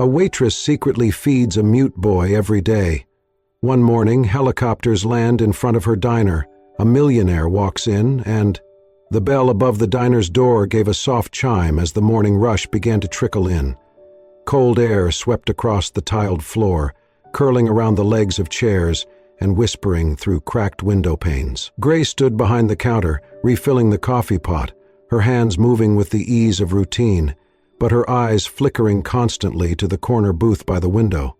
A waitress secretly feeds a mute boy every day. One morning, helicopters land in front of her diner. A millionaire walks in, and the bell above the diner's door gave a soft chime as the morning rush began to trickle in. Cold air swept across the tiled floor, curling around the legs of chairs and whispering through cracked window panes. Grace stood behind the counter, refilling the coffee pot, her hands moving with the ease of routine, but her eyes flickering constantly to the corner booth by the window.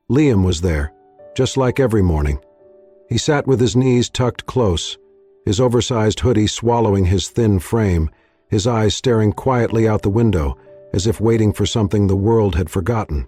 Liam was there, just like every morning. He sat with his knees tucked close, his oversized hoodie swallowing his thin frame, his eyes staring quietly out the window, as if waiting for something the world had forgotten.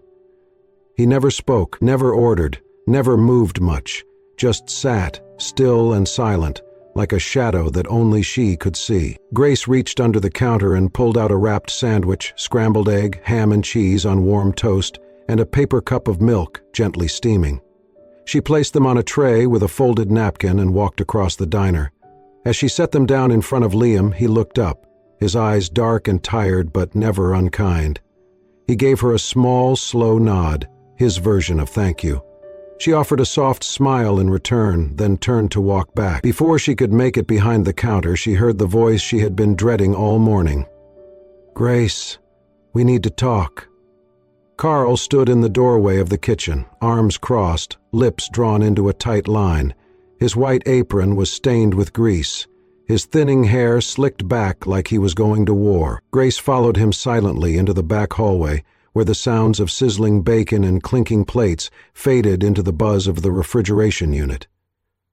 He never spoke, never ordered, never moved much, just sat, still and silent, like a shadow that only she could see. Grace reached under the counter and pulled out a wrapped sandwich, scrambled egg, ham and cheese on warm toast, and a paper cup of milk, gently steaming. She placed them on a tray with a folded napkin and walked across the diner. As she set them down in front of Liam, he looked up, his eyes dark and tired but never unkind. He gave her a small, slow nod, his version of thank you. She offered a soft smile in return, then turned to walk back. Before she could make it behind the counter, she heard the voice she had been dreading all morning. "Grace, we need to talk." Carl stood in the doorway of the kitchen, arms crossed, lips drawn into a tight line. His white apron was stained with grease, his thinning hair slicked back like he was going to war. Grace followed him silently into the back hallway, where the sounds of sizzling bacon and clinking plates faded into the buzz of the refrigeration unit.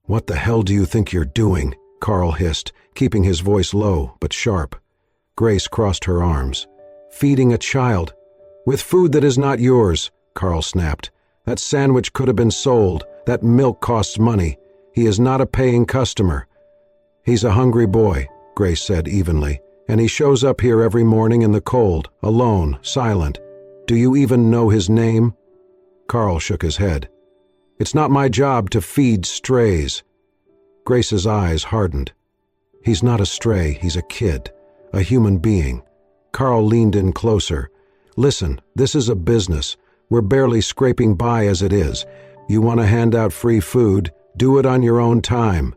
"What the hell do you think you're doing?" Carl hissed, keeping his voice low but sharp. Grace crossed her arms. "Feeding a child. With food that is not yours," Carl snapped. "That sandwich could have been sold. That milk costs money. He is not a paying customer." "He's a hungry boy," Grace said evenly, "and he shows up here every morning in the cold, alone, silent. Do you even know his name?" Carl shook his head. "It's not my job to feed strays." Grace's eyes hardened. "He's not a stray, he's a kid, a human being." Carl leaned in closer. "Listen, this is a business. We're barely scraping by as it is. You want to hand out free food, do it on your own time."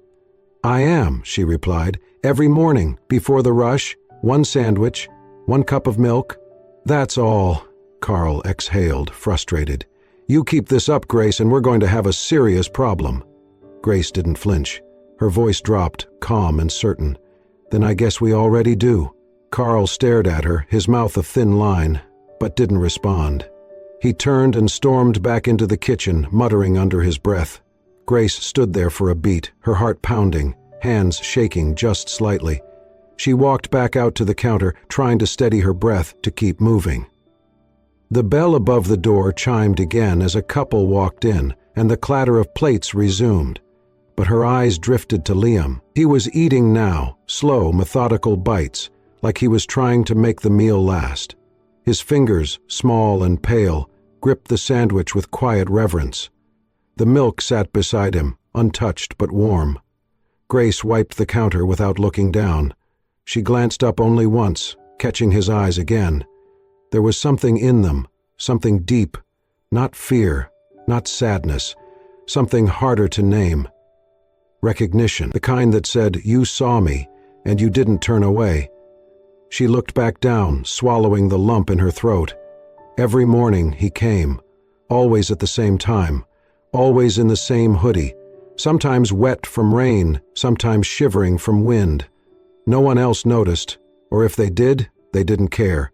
"I am," she replied. "Every morning, before the rush, one sandwich, one cup of milk." "That's all." Carl exhaled, frustrated. "You keep this up, Grace, and we're going to have a serious problem." Grace didn't flinch. Her voice dropped, calm and certain. "Then I guess we already do." Carl stared at her, his mouth a thin line, but didn't respond. He turned and stormed back into the kitchen, muttering under his breath. Grace stood there for a beat, her heart pounding, hands shaking just slightly. She walked back out to the counter, trying to steady her breath to keep moving. The bell above the door chimed again as a couple walked in, and the clatter of plates resumed. But her eyes drifted to Liam. He was eating now, slow, methodical bites, like he was trying to make the meal last. His fingers, small and pale, gripped the sandwich with quiet reverence. The milk sat beside him, untouched but warm. Grace wiped the counter without looking down. She glanced up only once, catching his eyes again. There was something in them, something deep, not fear, not sadness, something harder to name. Recognition, the kind that said, "You saw me, and you didn't turn away." She looked back down, swallowing the lump in her throat. Every morning he came, always at the same time, always in the same hoodie, sometimes wet from rain, sometimes shivering from wind. No one else noticed, or if they did, they didn't care.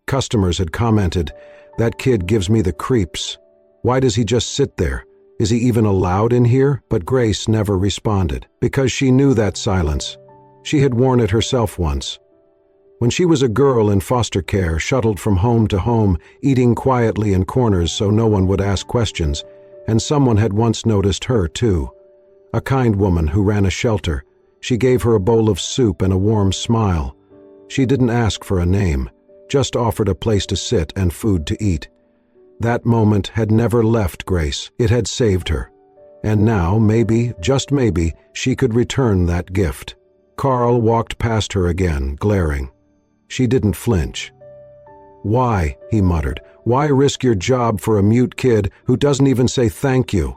Customers had commented, "That kid gives me the creeps. Why does he just sit there? Is he even allowed in here?" But Grace never responded, because she knew that silence. She had worn it herself once. When she was a girl in foster care, shuttled from home to home, eating quietly in corners so no one would ask questions, and someone had once noticed her too. A kind woman who ran a shelter. She gave her a bowl of soup and a warm smile. She didn't ask for a name, just offered a place to sit and food to eat. That moment had never left Grace. It had saved her. And now, maybe, just maybe, she could return that gift. Carl walked past her again, glaring. She didn't flinch. "Why?" he muttered. Why risk your job for a mute kid who doesn't even say thank you?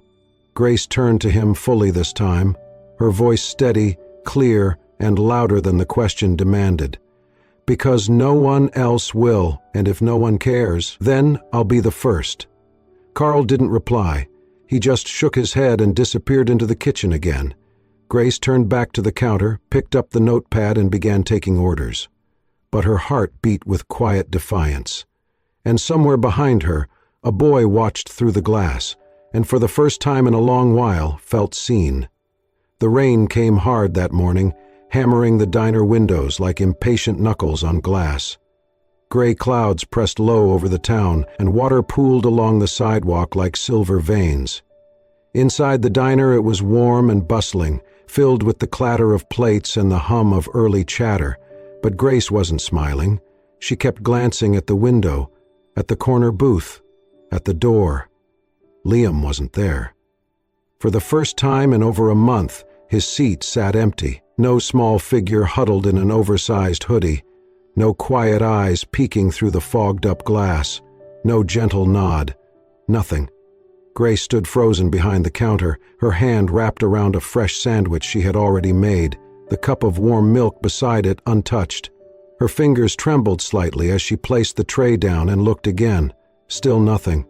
Grace turned to him fully this time, her voice steady, clear, and louder than the question demanded. Because no one else will, and if no one cares, then I'll be the first. Carl didn't reply. He just shook his head and disappeared into the kitchen again. Grace turned back to the counter, picked up the notepad, and began taking orders. But her heart beat with quiet defiance. And somewhere behind her, a boy watched through the glass, and for the first time in a long while felt seen. The rain came hard that morning, hammering the diner windows like impatient knuckles on glass. Gray clouds pressed low over the town, and water pooled along the sidewalk like silver veins. Inside the diner it was warm and bustling, filled with the clatter of plates and the hum of early chatter, but Grace wasn't smiling. She kept glancing at the window, at the corner booth, at the door. Liam wasn't there. For the first time in over a month, his seat sat empty, no small figure huddled in an oversized hoodie, no quiet eyes peeking through the fogged-up glass, no gentle nod, nothing. Grace stood frozen behind the counter, her hand wrapped around a fresh sandwich she had already made, the cup of warm milk beside it untouched. Her fingers trembled slightly as she placed the tray down and looked again. Still nothing.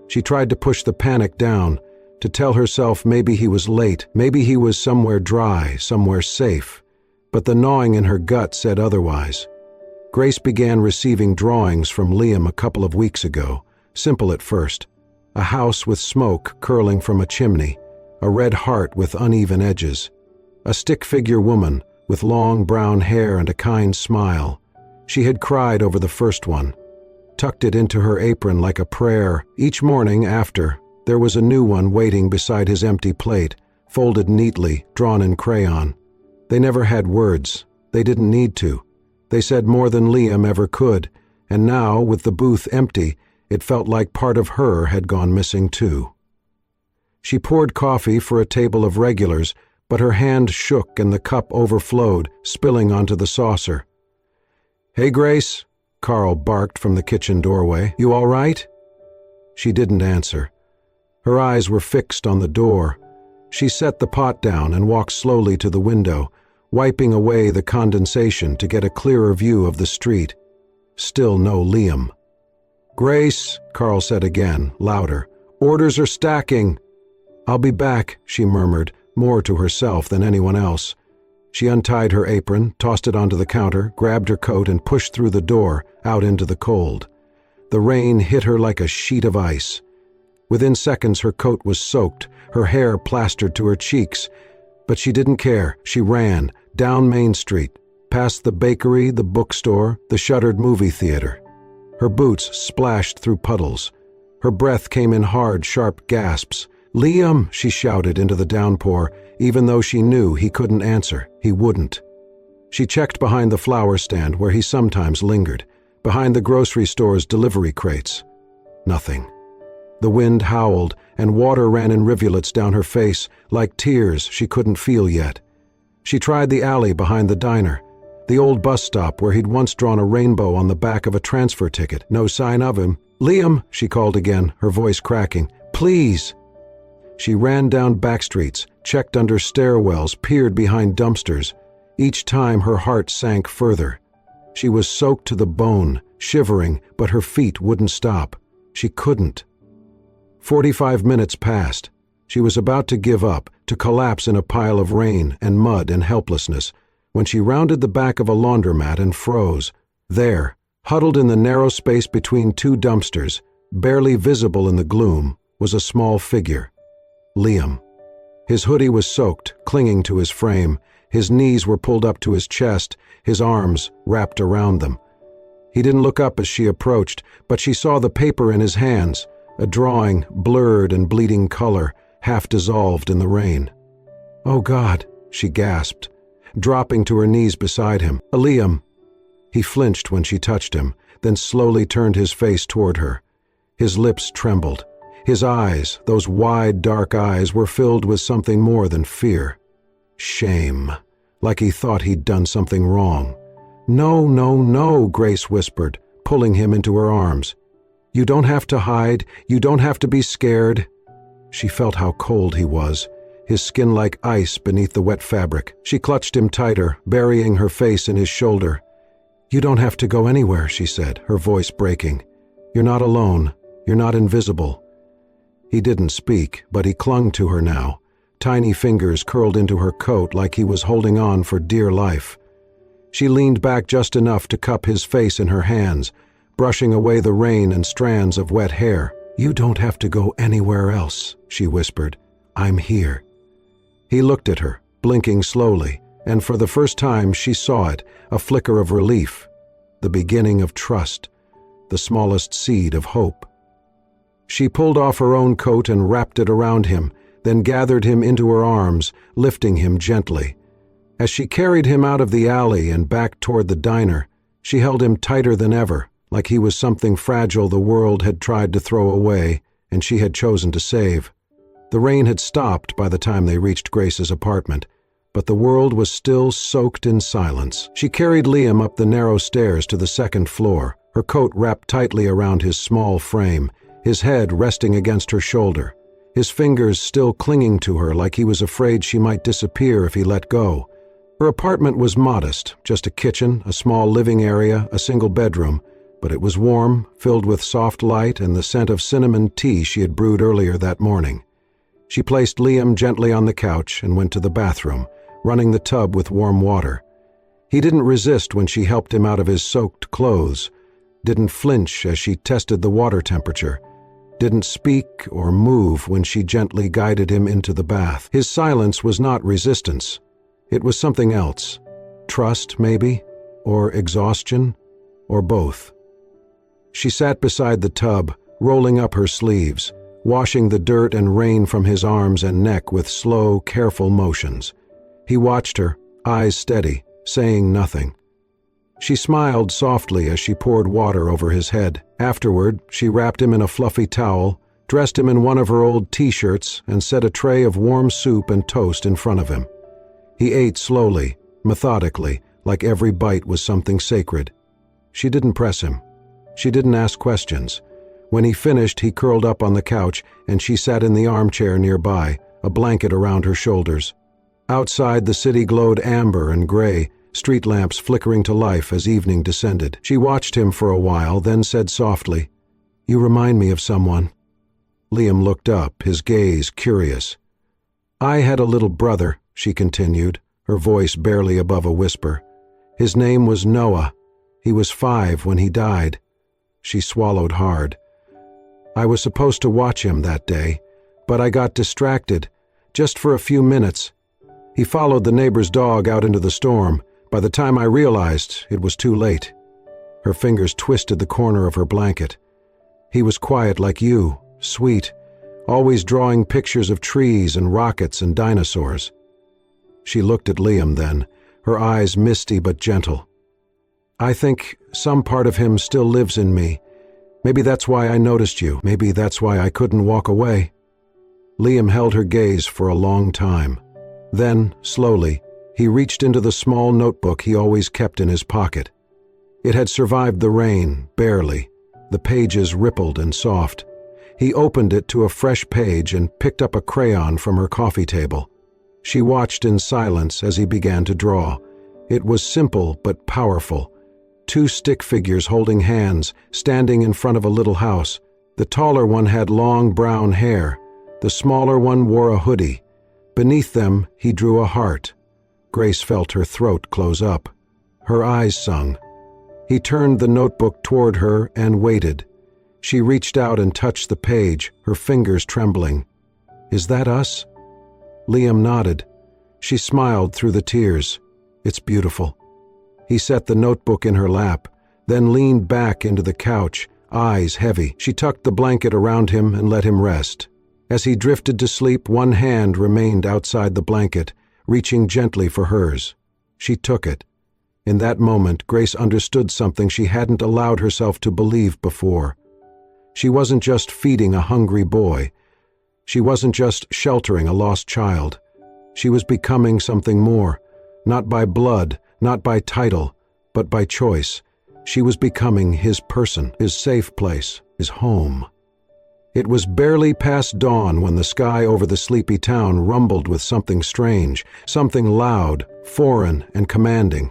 She tried to push the panic down, to tell herself maybe he was late, maybe he was somewhere dry, somewhere safe. But the gnawing in her gut said otherwise. Grace began receiving drawings from Liam a couple of weeks ago, simple at first. A house with smoke curling from a chimney, a red heart with uneven edges, a stick-figure woman with long brown hair and a kind smile. She had cried over the first one, tucked it into her apron like a prayer. Each morning after, there was a new one waiting beside his empty plate, folded neatly, drawn in crayon. They never had words. They didn't need to. They said more than Liam ever could, and now, with the booth empty, it felt like part of her had gone missing too. She poured coffee for a table of regulars, but her hand shook and the cup overflowed, spilling onto the saucer. "Hey, Grace," Carl barked from the kitchen doorway. "You all right?" She didn't answer. Her eyes were fixed on the door. She set the pot down and walked slowly to the window, wiping away the condensation to get a clearer view of the street. Still no Liam. "Grace," Carl said again, louder. "Orders are stacking." "I'll be back," she murmured, more to herself than anyone else. She untied her apron, tossed it onto the counter, grabbed her coat and pushed through the door, out into the cold. The rain hit her like a sheet of ice. Within seconds her coat was soaked, her hair plastered to her cheeks. But she didn't care. She ran, down Main Street, past the bakery, the bookstore, the shuttered movie theater. Her boots splashed through puddles. Her breath came in hard, sharp gasps. "Liam!" she shouted into the downpour, even though she knew he couldn't answer. He wouldn't. She checked behind the flower stand where he sometimes lingered, behind the grocery store's delivery crates. Nothing. The wind howled, and water ran in rivulets down her face, like tears she couldn't feel yet. She tried the alley behind the diner, the old bus stop where he'd once drawn a rainbow on the back of a transfer ticket. No sign of him. "Liam!" she called again, her voice cracking. "Please!" She ran down back streets, checked under stairwells, peered behind dumpsters. Each time her heart sank further. She was soaked to the bone, shivering, but her feet wouldn't stop. She couldn't. 45 minutes passed. She was about to give up, to collapse in a pile of rain and mud and helplessness, when she rounded the back of a laundromat and froze. There, huddled in the narrow space between two dumpsters, barely visible in the gloom, was a small figure. Liam. His hoodie was soaked, clinging to his frame. His knees were pulled up to his chest, his arms wrapped around them. He didn't look up as she approached, but she saw the paper in his hands, a drawing, blurred and bleeding color, half dissolved in the rain. "Oh, God," she gasped, dropping to her knees beside him. "Liam." He flinched when she touched him, then slowly turned his face toward her. His lips trembled. His eyes, those wide, dark eyes, were filled with something more than fear. Shame, like he thought he'd done something wrong. "No, no, no," Grace whispered, pulling him into her arms. You don't have to hide. You don't have to be scared." She felt how cold he was, his skin like ice beneath the wet fabric. She clutched him tighter, burying her face in his shoulder. "You don't have to go anywhere," she said, her voice breaking. "You're not alone. You're not invisible." He didn't speak, but he clung to her now, tiny fingers curled into her coat like he was holding on for dear life. She leaned back just enough to cup his face in her hands, brushing away the rain and strands of wet hair. "You don't have to go anywhere else," she whispered. "I'm here." He looked at her, blinking slowly, and for the first time she saw it, a flicker of relief, the beginning of trust, the smallest seed of hope. She pulled off her own coat and wrapped it around him, then gathered him into her arms, lifting him gently. As she carried him out of the alley and back toward the diner, she held him tighter than ever, like he was something fragile the world had tried to throw away and she had chosen to save. The rain had stopped by the time they reached Grace's apartment, but the world was still soaked in silence. She carried Liam up the narrow stairs to the second floor, her coat wrapped tightly around his small frame, his head resting against her shoulder, his fingers still clinging to her like he was afraid she might disappear if he let go. Her apartment was modest, just a kitchen, a small living area, a single bedroom, but it was warm, filled with soft light and the scent of cinnamon tea she had brewed earlier that morning. She placed Liam gently on the couch and went to the bathroom, running the tub with warm water. He didn't resist when she helped him out of his soaked clothes, didn't flinch as she tested the water temperature, didn't speak or move when she gently guided him into the bath. His silence was not resistance. It was something else. Trust, maybe, or exhaustion, or both. She sat beside the tub, rolling up her sleeves, washing the dirt and rain from his arms and neck with slow, careful motions. He watched her, eyes steady, saying nothing. She smiled softly as she poured water over his head. Afterward, she wrapped him in a fluffy towel, dressed him in one of her old t-shirts, and set a tray of warm soup and toast in front of him. He ate slowly, methodically, like every bite was something sacred. She didn't press him. She didn't ask questions. When he finished, he curled up on the couch, and she sat in the armchair nearby, a blanket around her shoulders. Outside, the city glowed amber and gray, street lamps flickering to life as evening descended. She watched him for a while, then said softly, "You remind me of someone." Liam looked up, his gaze curious. "I had a little brother," she continued, her voice barely above a whisper. "His name was Noah. He was 5 when he died." She swallowed hard. "I was supposed to watch him that day, but I got distracted, just for a few minutes. He followed the neighbor's dog out into the storm. By the time I realized, it was too late." Her fingers twisted the corner of her blanket. "He was quiet like you, sweet, always drawing pictures of trees and rockets and dinosaurs." She looked at Liam then, her eyes misty but gentle. "I think some part of him still lives in me. Maybe that's why I noticed you. Maybe that's why I couldn't walk away." Liam held her gaze for a long time. Then, slowly, he reached into the small notebook he always kept in his pocket. It had survived the rain, barely. The pages rippled and soft. He opened it to a fresh page and picked up a crayon from her coffee table. She watched in silence as he began to draw. It was simple but powerful. 2 stick figures holding hands, standing in front of a little house. The taller one had long brown hair. The smaller one wore a hoodie. Beneath them, he drew a heart. Grace felt her throat close up. Her eyes sung. He turned the notebook toward her and waited. She reached out and touched the page, her fingers trembling. "Is that us?" Liam nodded. She smiled through the tears. "It's beautiful." He set the notebook in her lap, then leaned back into the couch, eyes heavy. She tucked the blanket around him and let him rest. As he drifted to sleep, one hand remained outside the blanket, reaching gently for hers. She took it. In that moment, Grace understood something she hadn't allowed herself to believe before. She wasn't just feeding a hungry boy. She wasn't just sheltering a lost child. She was becoming something more, not by blood, not by title, but by choice. She was becoming his person, his safe place, his home. It was barely past dawn when the sky over the sleepy town rumbled with something strange, something loud, foreign, and commanding.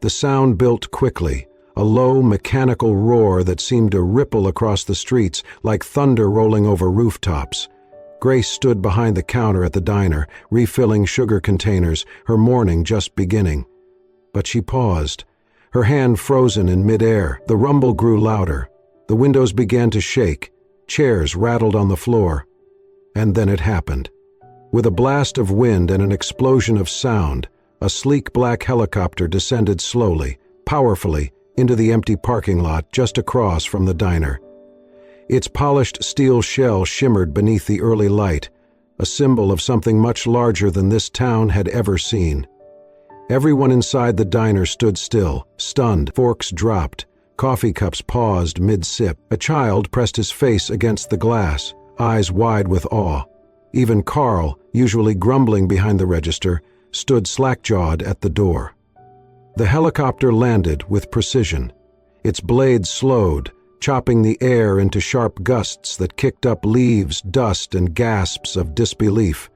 The sound built quickly, a low mechanical roar that seemed to ripple across the streets like thunder rolling over rooftops. Grace stood behind the counter at the diner, refilling sugar containers, her morning just beginning. But she paused, her hand frozen in midair. The rumble grew louder. The windows began to shake. Chairs rattled on the floor. And then it happened. With a blast of wind and an explosion of sound, a sleek black helicopter descended slowly, powerfully, into the empty parking lot just across from the diner. Its polished steel shell shimmered beneath the early light, a symbol of something much larger than this town had ever seen. Everyone inside the diner stood still, stunned. Forks dropped. Coffee cups paused mid-sip. A child pressed his face against the glass, eyes wide with awe. Even Carl, usually grumbling behind the register, stood slack-jawed at the door. The helicopter landed with precision. Its blades slowed, chopping the air into sharp gusts that kicked up leaves, dust, and gasps of disbelief.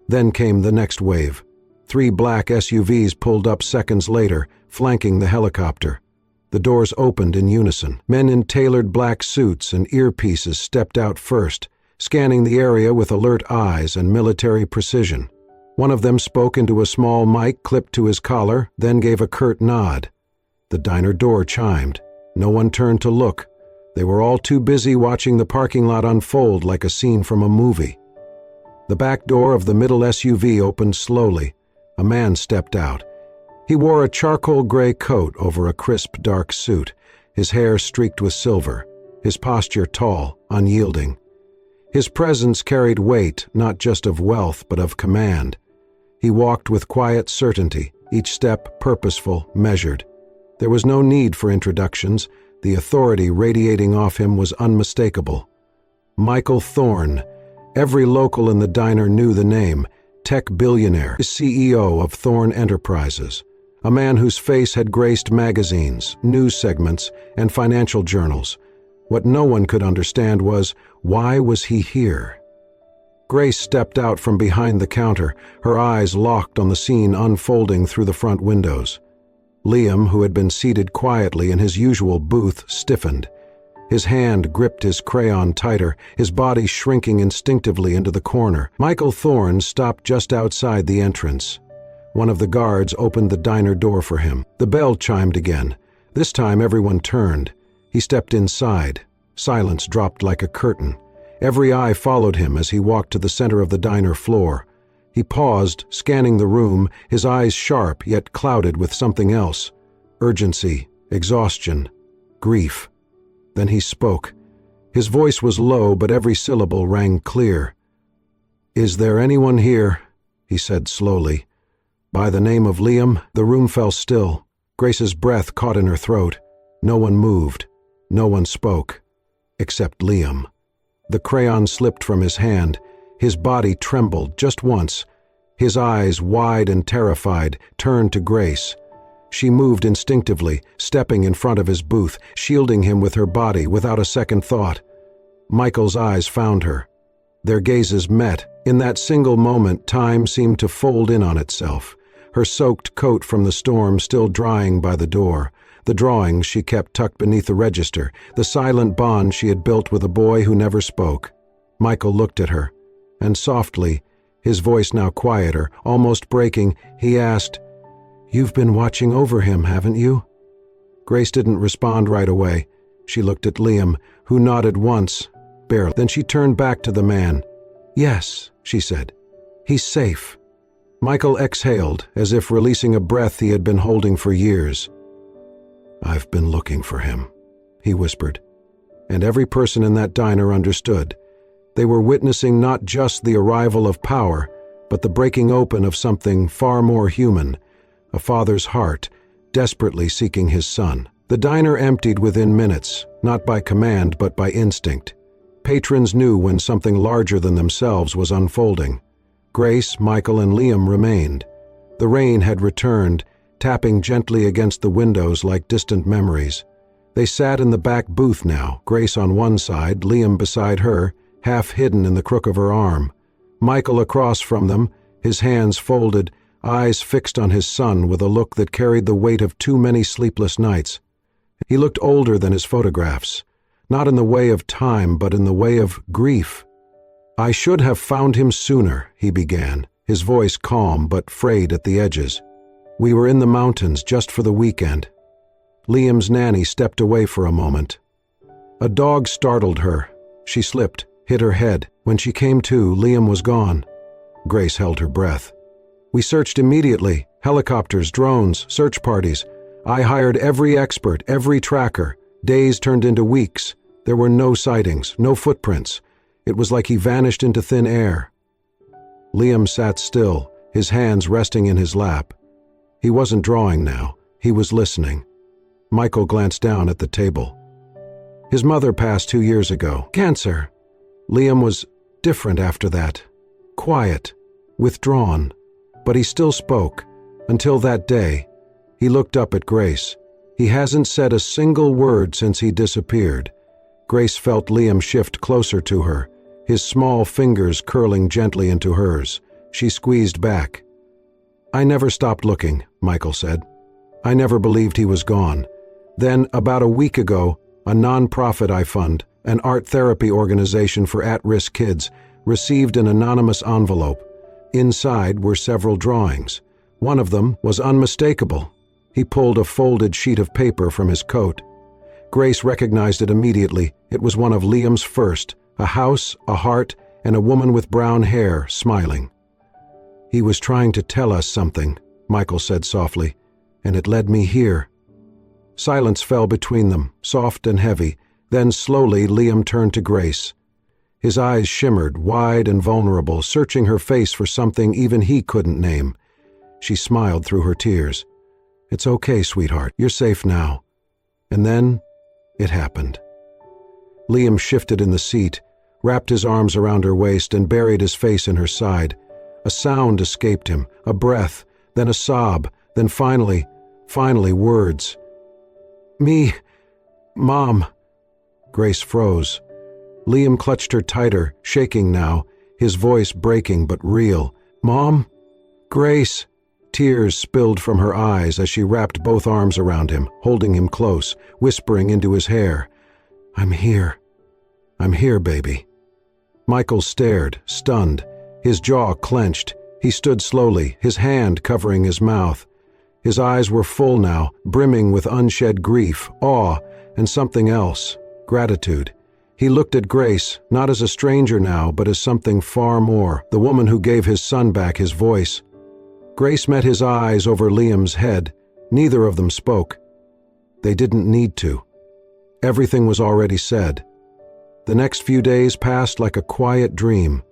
Then came the next wave. 3 black SUVs pulled up seconds later, flanking the helicopter. The doors opened in unison. Men in tailored black suits and earpieces stepped out first, scanning the area with alert eyes and military precision. One of them spoke into a small mic clipped to his collar, then gave a curt nod. The diner door chimed. No one turned to look. They were all too busy watching the parking lot unfold like a scene from a movie. The back door of the middle SUV opened slowly. A man stepped out. He wore a charcoal gray coat over a crisp, dark suit, his hair streaked with silver, his posture tall, unyielding. His presence carried weight, not just of wealth, but of command. He walked with quiet certainty, each step purposeful, measured. There was no need for introductions. The authority radiating off him was unmistakable. Michael Thorne. Every local in the diner knew the name. Tech billionaire, CEO of Thorne Enterprises. A man whose face had graced magazines, news segments, and financial journals. What no one could understand was, why was he here? Grace stepped out from behind the counter, her eyes locked on the scene unfolding through the front windows. Liam, who had been seated quietly in his usual booth, stiffened. His hand gripped his crayon tighter, his body shrinking instinctively into the corner. Michael Thorne stopped just outside the entrance. One of the guards opened the diner door for him. The bell chimed again. This time everyone turned. He stepped inside. Silence dropped like a curtain. Every eye followed him as he walked to the center of the diner floor. He paused, scanning the room, his eyes sharp yet clouded with something else. Urgency, exhaustion, grief. Then he spoke. His voice was low, but every syllable rang clear. "Is there anyone here?" he said slowly. By the name of Liam, the room fell still. Grace's breath caught in her throat. No one moved. No one spoke. Except Liam. The crayon slipped from his hand. His body trembled just once. His eyes, wide and terrified, turned to Grace. She moved instinctively, stepping in front of his booth, shielding him with her body without a second thought. Michael's eyes found her. Their gazes met. In that single moment, time seemed to fold in on itself. Her soaked coat from the storm still drying by the door. The drawings she kept tucked beneath the register. The silent bond she had built with a boy who never spoke. Michael looked at her, and softly, his voice now quieter, almost breaking, he asked, "You've been watching over him, haven't you?" Grace didn't respond right away. She looked at Liam, who nodded once, barely. Then she turned back to the man. "Yes," she said. "He's safe." Michael exhaled, as if releasing a breath he had been holding for years. "I've been looking for him," he whispered. And every person in that diner understood. They were witnessing not just the arrival of power, but the breaking open of something far more human, a father's heart, desperately seeking his son. The diner emptied within minutes, not by command but by instinct. Patrons knew when something larger than themselves was unfolding. Grace, Michael, and Liam remained. The rain had returned, tapping gently against the windows like distant memories. They sat in the back booth now, Grace on one side, Liam beside her, half hidden in the crook of her arm. Michael across from them, his hands folded, eyes fixed on his son with a look that carried the weight of too many sleepless nights. He looked older than his photographs, not in the way of time, but in the way of grief. "I should have found him sooner," he began, his voice calm but frayed at the edges. "We were in the mountains just for the weekend." Liam's nanny stepped away for a moment. A dog startled her. She slipped, hit her head. When she came to, Liam was gone. Grace held her breath. "We searched immediately. Helicopters, drones, search parties. I hired every expert, every tracker. Days turned into weeks. There were no sightings, no footprints. It was like he vanished into thin air." Liam sat still, his hands resting in his lap. He wasn't drawing now. He was listening. Michael glanced down at the table. "His mother passed 2 years ago. Cancer." Liam was different after that. Quiet, withdrawn. But he still spoke. Until that day. He looked up at Grace. He hasn't said a single word since he disappeared. Grace felt Liam shift closer to her, his small fingers curling gently into hers. She squeezed back. "I never stopped looking," Michael said. "I never believed he was gone. Then, about a week ago, a non-profit I fund, an art therapy organization for at-risk kids, received an anonymous envelope. Inside were several drawings. One of them was unmistakable." He pulled a folded sheet of paper from his coat. Grace recognized it immediately. It was one of Liam's first, a house, a heart, and a woman with brown hair, smiling. "He was trying to tell us something," Michael said softly, "and it led me here." Silence fell between them, soft and heavy. Then slowly Liam turned to Grace. His eyes shimmered, wide and vulnerable, searching her face for something even he couldn't name. She smiled through her tears. "It's okay, sweetheart. You're safe now." And then it happened. Liam shifted in the seat, wrapped his arms around her waist, and buried his face in her side. A sound escaped him, a breath, then a sob, then finally words. "Me, Mom." Grace froze. Liam clutched her tighter, shaking now, his voice breaking but real. "Mom? Grace." Tears spilled from her eyes as she wrapped both arms around him, holding him close, whispering into his hair. "I'm here. I'm here, baby." Michael stared, stunned, his jaw clenched. He stood slowly, his hand covering his mouth. His eyes were full now, brimming with unshed grief, awe, and something else, gratitude. He looked at Grace, not as a stranger now, but as something far more, the woman who gave his son back his voice. Grace met his eyes over Liam's head. Neither of them spoke. They didn't need to. Everything was already said. The next few days passed like a quiet dream.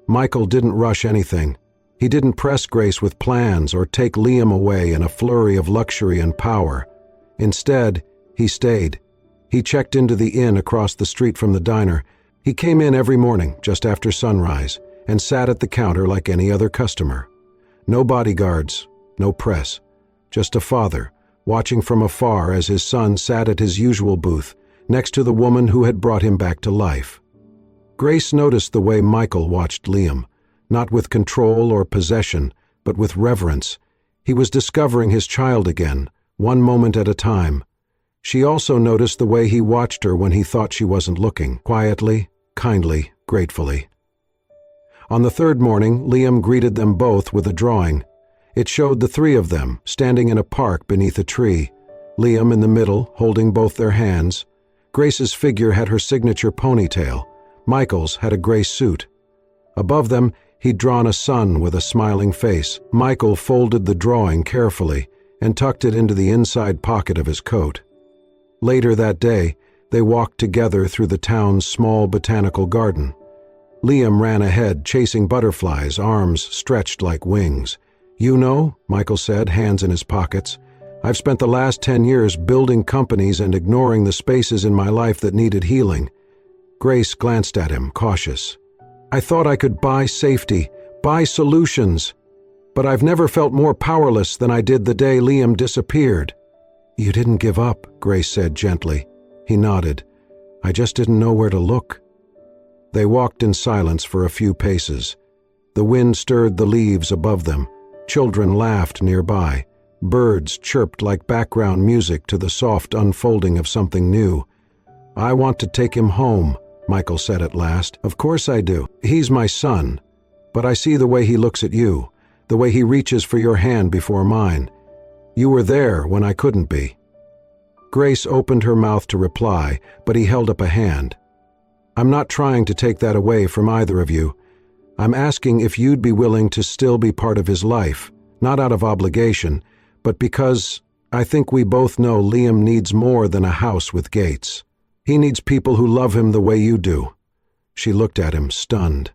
Michael didn't rush anything. He didn't press Grace with plans or take Liam away in a flurry of luxury and power. Instead, he stayed. He checked into the inn across the street from the diner. He came in every morning, just after sunrise, and sat at the counter like any other customer. No bodyguards, no press, just a father, watching from afar as his son sat at his usual booth, next to the woman who had brought him back to life. Grace noticed the way Michael watched Liam, not with control or possession, but with reverence. He was discovering his child again, one moment at a time. She also noticed the way he watched her when he thought she wasn't looking, quietly, kindly, gratefully. On the third morning, Liam greeted them both with a drawing. It showed the three of them, standing in a park beneath a tree. Liam in the middle, holding both their hands. Grace's figure had her signature ponytail. Michael's had a gray suit. Above them, he'd drawn a sun with a smiling face. Michael folded the drawing carefully and tucked it into the inside pocket of his coat. Later that day, they walked together through the town's small botanical garden. Liam ran ahead, chasing butterflies, arms stretched like wings. "You know," Michael said, hands in his pockets, "I've spent the last 10 years building companies and ignoring the spaces in my life that needed healing." Grace glanced at him, cautious. "I thought I could buy safety, buy solutions, but I've never felt more powerless than I did the day Liam disappeared." You didn't give up, Grace said gently. He nodded. I just didn't know where to look. They walked in silence for a few paces. The wind stirred the leaves above them. Children laughed nearby. Birds chirped like background music to the soft unfolding of something new. I want to take him home, Michael said at last. Of course I do. He's my son. But I see the way he looks at you, the way he reaches for your hand before mine. You were there when I couldn't be. Grace opened her mouth to reply, but he held up a hand. I'm not trying to take that away from either of you. I'm asking if you'd be willing to still be part of his life, not out of obligation, but because I think we both know Liam needs more than a house with gates. He needs people who love him the way you do. She looked at him, stunned.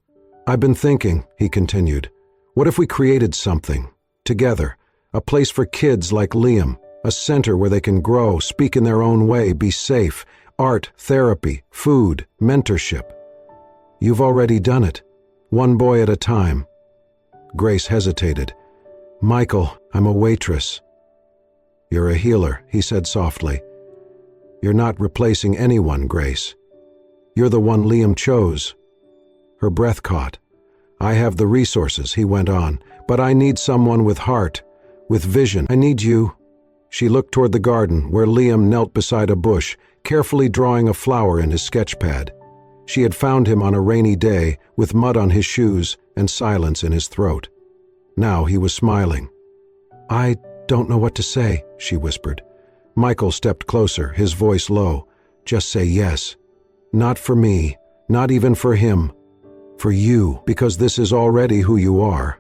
I've been thinking, he continued, what if we created something, together, a place for kids like Liam, a center where they can grow, speak in their own way, be safe, art, therapy, food, mentorship. You've already done it, one boy at a time. Grace hesitated. Michael, I'm a waitress. You're a healer, he said softly. You're not replacing anyone, Grace. You're the one Liam chose. Her breath caught. I have the resources, he went on, but I need someone with heart, with vision. I need you. She looked toward the garden, where Liam knelt beside a bush, carefully drawing a flower in his sketch pad. She had found him on a rainy day, with mud on his shoes and silence in his throat. Now he was smiling. I don't know what to say, she whispered. Michael stepped closer, his voice low. Just say yes. Not for me, not even for him. For you, because this is already who you are.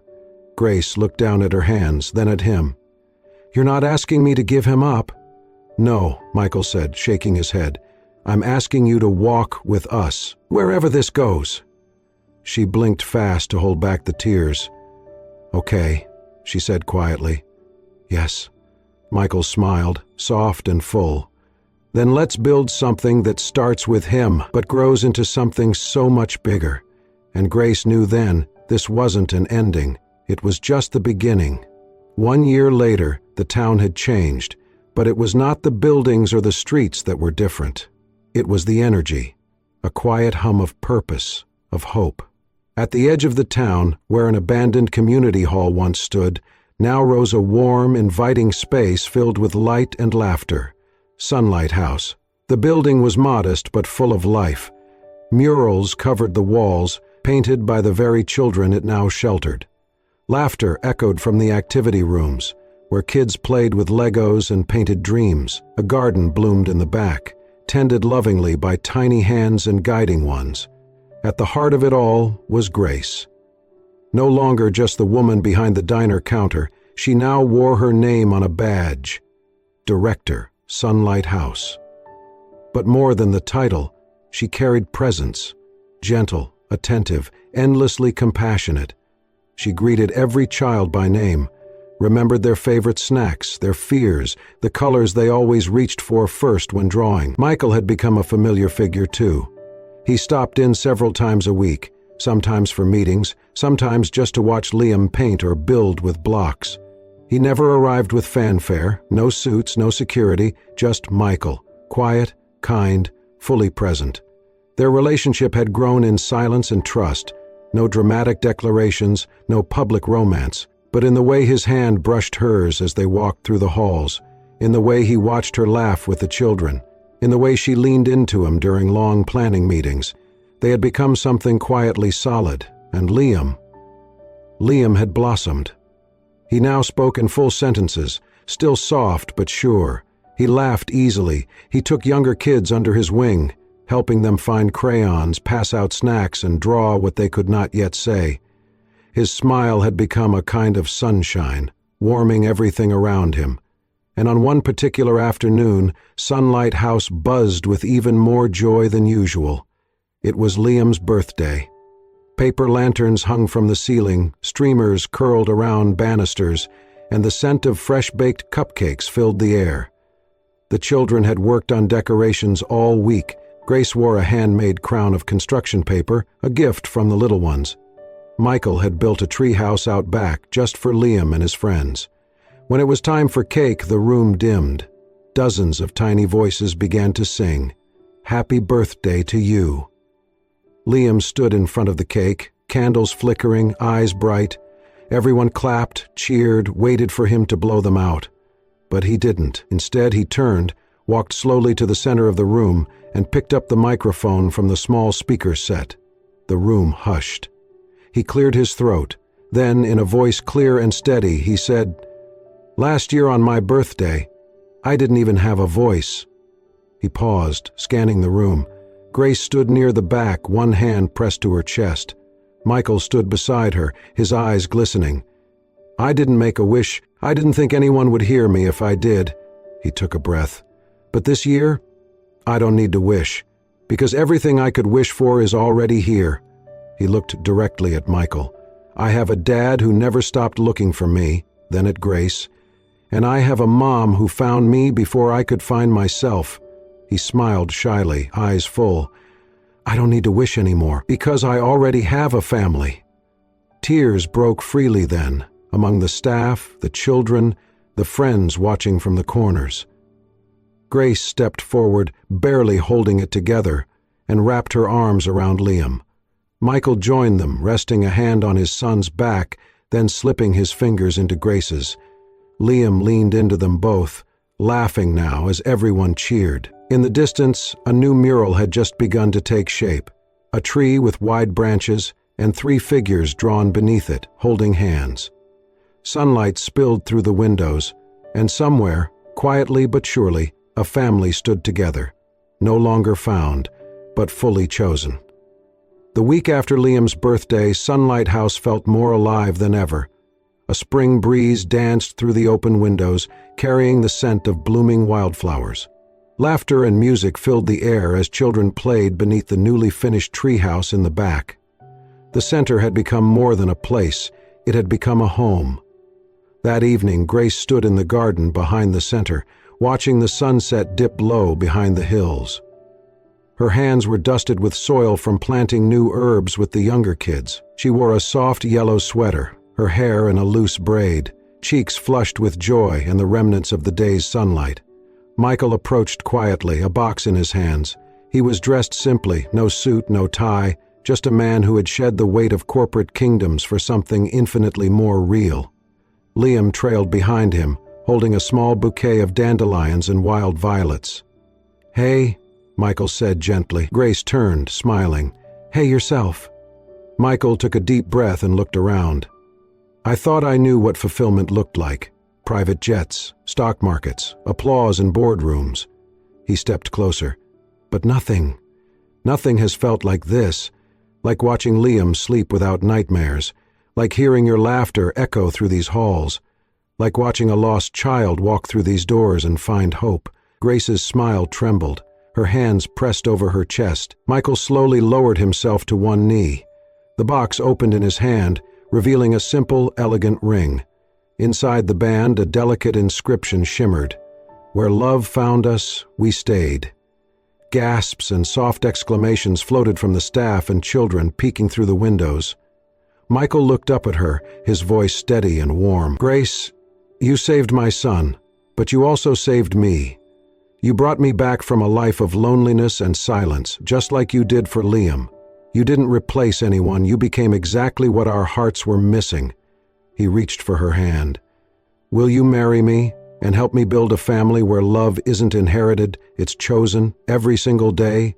Grace looked down at her hands, then at him. You're not asking me to give him up? No, Michael said, shaking his head. I'm asking you to walk with us, wherever this goes. She blinked fast to hold back the tears. Okay, she said quietly. Yes. Michael smiled, soft and full. Then let's build something that starts with him, but grows into something so much bigger. And Grace knew then this wasn't an ending. It was just the beginning. 1 year later, the town had changed, but it was not the buildings or the streets that were different. It was the energy, a quiet hum of purpose, of hope. At the edge of the town, where an abandoned community hall once stood, now rose a warm, inviting space filled with light and laughter. Sunlight House. The building was modest but full of life. Murals covered the walls, painted by the very children it now sheltered. Laughter echoed from the activity rooms, where kids played with Legos and painted dreams. A garden bloomed in the back, tended lovingly by tiny hands and guiding ones. At the heart of it all was Grace. No longer just the woman behind the diner counter, she now wore her name on a badge. Director, Sunlight House. But more than the title, she carried presence, gentle, attentive, endlessly compassionate. She greeted every child by name, remembered their favorite snacks, their fears, the colors they always reached for first when drawing. Michael had become a familiar figure too. He stopped in several times a week, sometimes for meetings, sometimes just to watch Liam paint or build with blocks. He never arrived with fanfare, no suits, no security, just Michael, quiet, kind, fully present. Their relationship had grown in silence and trust, no dramatic declarations, no public romance, but in the way his hand brushed hers as they walked through the halls, in the way he watched her laugh with the children, in the way she leaned into him during long planning meetings. They had become something quietly solid, and Liam had blossomed. He now spoke in full sentences, still soft but sure. He laughed easily. He took younger kids under his wing, helping them find crayons, pass out snacks, and draw what they could not yet say. His smile had become a kind of sunshine, warming everything around him. And on one particular afternoon, Sunlight House buzzed with even more joy than usual. It was Liam's birthday. Paper lanterns hung from the ceiling, streamers curled around banisters, and the scent of fresh-baked cupcakes filled the air. The children had worked on decorations all week. Grace wore a handmade crown of construction paper, a gift from the little ones. Michael had built a tree house out back just for Liam and his friends. When it was time for cake, the room dimmed. Dozens of tiny voices began to sing, "Happy birthday to you." Liam stood in front of the cake, candles flickering, eyes bright. Everyone clapped, cheered, waited for him to blow them out. But he didn't. Instead, he turned, walked slowly to the center of the room, and picked up the microphone from the small speaker set. The room hushed. He cleared his throat. Then, in a voice clear and steady, he said, "Last year on my birthday, I didn't even have a voice." He paused, scanning the room. Grace stood near the back, one hand pressed to her chest. Michael stood beside her, his eyes glistening. "I didn't make a wish. I didn't think anyone would hear me if I did." He took a breath. "But this year, I don't need to wish, because everything I could wish for is already here." He looked directly at Michael. "I have a dad who never stopped looking for me," then at Grace, "and I have a mom who found me before I could find myself." He smiled shyly, eyes full. "I don't need to wish anymore, because I already have a family." Tears broke freely then, among the staff, the children, the friends watching from the corners. Grace stepped forward, barely holding it together, and wrapped her arms around Liam. Michael joined them, resting a hand on his son's back, then slipping his fingers into Grace's. Liam leaned into them both, laughing now as everyone cheered. In the distance, a new mural had just begun to take shape, a tree with wide branches and 3 figures drawn beneath it, holding hands. Sunlight spilled through the windows, and somewhere, quietly but surely, a family stood together, no longer found, but fully chosen. The week after Liam's birthday, Sunlight House felt more alive than ever. A spring breeze danced through the open windows, carrying the scent of blooming wildflowers. Laughter and music filled the air as children played beneath the newly finished treehouse in the back. The center had become more than a place, it had become a home. That evening, Grace stood in the garden behind the center, watching the sunset dip low behind the hills. Her hands were dusted with soil from planting new herbs with the younger kids. She wore a soft yellow sweater, her hair in a loose braid, cheeks flushed with joy and the remnants of the day's sunlight. Michael approached quietly, a box in his hands. He was dressed simply, no suit, no tie, just a man who had shed the weight of corporate kingdoms for something infinitely more real. Liam trailed behind him, holding a small bouquet of dandelions and wild violets. "Hey," Michael said gently. Grace turned, smiling. "Hey yourself." Michael took a deep breath and looked around. "I thought I knew what fulfillment looked like. Private jets, stock markets, applause in boardrooms." He stepped closer. "But nothing has felt like this, like watching Liam sleep without nightmares, like hearing your laughter echo through these halls, like watching a lost child walk through these doors and find hope." Grace's smile trembled, her hands pressed over her chest. Michael slowly lowered himself to one knee. The box opened in his hand, revealing a simple, elegant ring. Inside the band, a delicate inscription shimmered. "Where love found us, we stayed." Gasps and soft exclamations floated from the staff and children peeking through the windows. Michael looked up at her, his voice steady and warm. "Grace, you saved my son, but you also saved me. You brought me back from a life of loneliness and silence, just like you did for Liam. You didn't replace anyone, you became exactly what our hearts were missing." He reached for her hand. "Will you marry me and help me build a family where love isn't inherited, it's chosen, every single day?"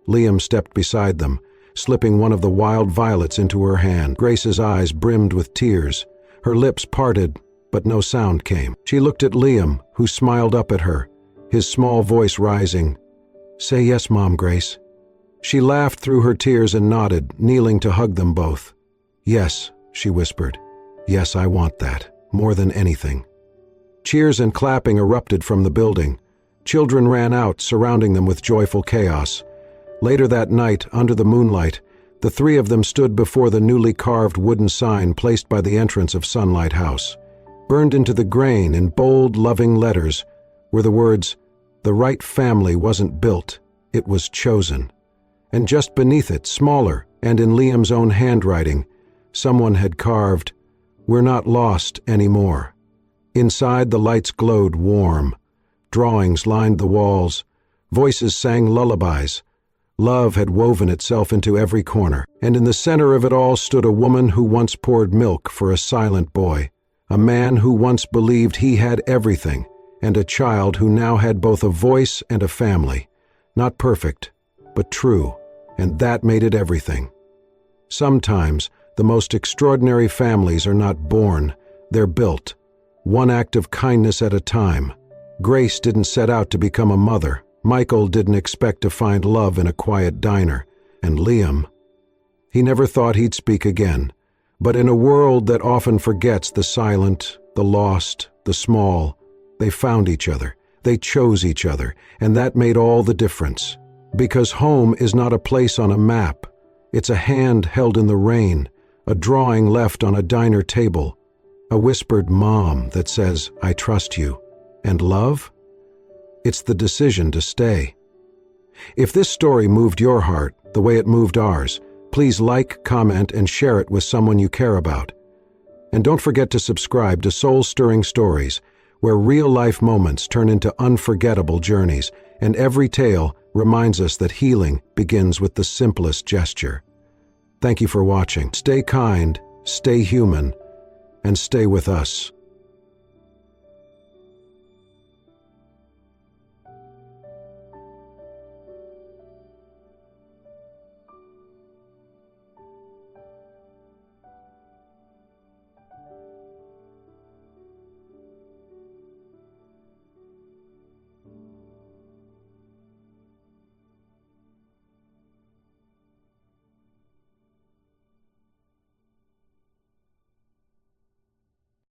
Liam stepped beside them, slipping one of the wild violets into her hand. Grace's eyes brimmed with tears. Her lips parted, but no sound came. She looked at Liam, who smiled up at her, his small voice rising. "Say yes, Mom, Grace." She laughed through her tears and nodded, kneeling to hug them both. "Yes," she whispered. "Yes, I want that, more than anything." Cheers and clapping erupted from the building. Children ran out, surrounding them with joyful chaos. Later that night, under the moonlight, the 3 of them stood before the newly carved wooden sign placed by the entrance of Sunlight House. Burned into the grain in bold, loving letters were the words, "The right family wasn't built, it was chosen." And just beneath it, smaller and in Liam's own handwriting, someone had carved, "We're not lost anymore." Inside, the lights glowed warm. Drawings lined the walls. Voices sang lullabies. Love had woven itself into every corner, and in the center of it all stood a woman who once poured milk for a silent boy, a man who once believed he had everything, and a child who now had both a voice and a family. Not perfect, but true, and that made it everything. Sometimes, the most extraordinary families are not born, they're built, one act of kindness at a time. Grace didn't set out to become a mother. Michael didn't expect to find love in a quiet diner. And Liam, he never thought he'd speak again. But in a world that often forgets the silent, the lost, the small, they found each other. They chose each other, and that made all the difference. Because home is not a place on a map. It's a hand held in the rain, a drawing left on a diner table, a whispered mom that says, "I trust you." And love? It's the decision to stay. If this story moved your heart the way it moved ours, please like, comment, and share it with someone you care about. And don't forget to subscribe to Soul-Stirring Stories, where real-life moments turn into unforgettable journeys, and every tale reminds us that healing begins with the simplest gesture. Thank you for watching. Stay kind, stay human, and stay with us.